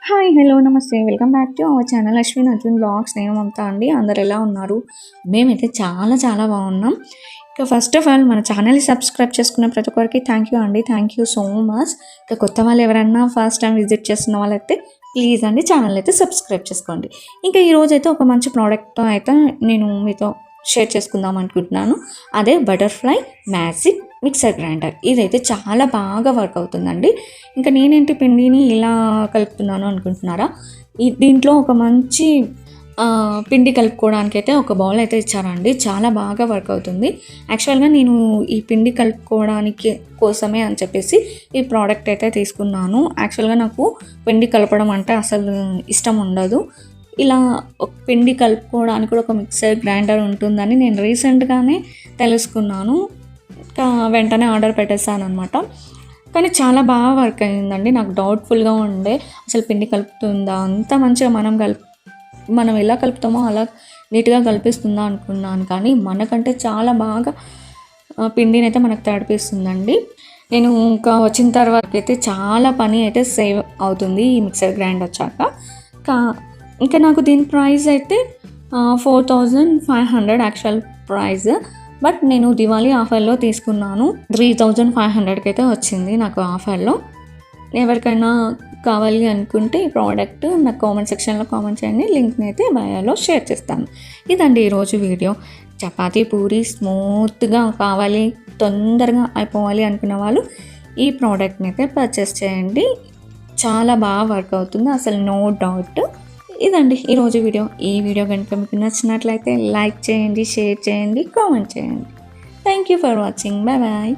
Hi hello నమస్తే welcome back to our channel Ashwin Arjun blogs. నేను మమతా అండి. అందరు ఎలా ఉన్నారు? మేమైతే చాలా చాలా బాగున్నాం. ఇక ఫస్ట్ ఆఫ్ ఆల్ మన ఛానల్ని సబ్స్క్రైబ్ చేసుకున్న ప్రతి ఒక్కరికి థ్యాంక్ యూ అండి. Thank you so much. ఇక కొత్త వాళ్ళు ఎవరైనా ఫస్ట్ టైం విజిట్ చేస్తున్న వాళ్ళైతే ప్లీజ్ అండి ఛానల్ అయితే సబ్స్క్రైబ్ చేసుకోండి. ఇంకా ఈరోజు అయితే ఒక మంచి ప్రోడక్ట్తో అయితే నేను మీతో షేర్ చేసుకుందాం అనుకుంటున్నాను. అదే బటర్ఫ్లై మ్యాజిక్ మిక్సర్ గ్రైండర్. ఇదైతే చాలా బాగా వర్క్ అవుతుందండి. ఇంకా నేనేంటి పిండిని ఇలా కలుపుతున్నాను అనుకుంటున్నారా? దీంట్లో ఒక మంచి పిండి కలుపుకోవడానికి అయితే ఒక బౌల్ అయితే ఇచ్చారండి. చాలా బాగా వర్క్ అవుతుంది. యాక్చువల్గా నేను ఈ పిండి కలుపుకోవడానికి కోసమే అని చెప్పేసి ఈ ప్రోడక్ట్ అయితే తీసుకున్నాను. యాక్చువల్గా నాకు పిండి కలపడం అంటే అసలు ఇష్టం ఉండదు. ఇలా ఒక పిండి కలుపుకోవడానికి కూడా ఒక మిక్సర్ గ్రైండర్ ఉంటుందని నేను రీసెంట్గానే తెలుసుకున్నాను. వెంటనే ఆర్డర్ పెట్టేసాను అనమాట. కానీ చాలా బాగా వర్క్ అయిందండి. నాకు డౌట్ఫుల్గా ఉండే అసలు పిండి కలుపుతుందా, అంత మంచిగా మనం ఎలా కలుపుతామో అలా నీట్గా కలిపిస్తుందా అనుకున్నాను. కానీ మనకంటే చాలా బాగా పిండిని అయితే మనకు తడిపిస్తుందండి. నేను ఇంకా వచ్చిన తర్వాత అయితే చాలా పని అయితే సేవ్ అవుతుంది ఈ మిక్సర్ గ్రైండర్ వచ్చాక. ఇంకా నాకు దీని ప్రైస్ అయితే 4500 యాక్చువల్ ప్రైస్. బట్ నేను దివాళీ ఆఫర్లో తీసుకున్నాను. 3500కి అయితే వచ్చింది నాకు ఆఫర్లో. ఎవరికైనా కావాలి అనుకుంటే ఈ ప్రోడక్ట్ నాకు కామెంట్ సెక్షన్లో కామెంట్ చేయండి. లింక్ని అయితే బయోలో షేర్ చేస్తాను. ఇదండి ఈరోజు వీడియో. చపాతీ పూరి స్మూత్గా కావాలి, తొందరగా అయిపోవాలి అనుకున్న వాళ్ళు ఈ ప్రోడక్ట్ని అయితే పర్చేస్ చేయండి. చాలా బాగా వర్క్ అవుతుంది, అసలు నో డౌట్. ఇదండి ఈరోజు వీడియో. ఈ వీడియో కనుక మీకు నచ్చినట్లయితే లైక్ చేయండి, షేర్ చేయండి, కామెంట్ చేయండి. Thank you for watching. Bye bye.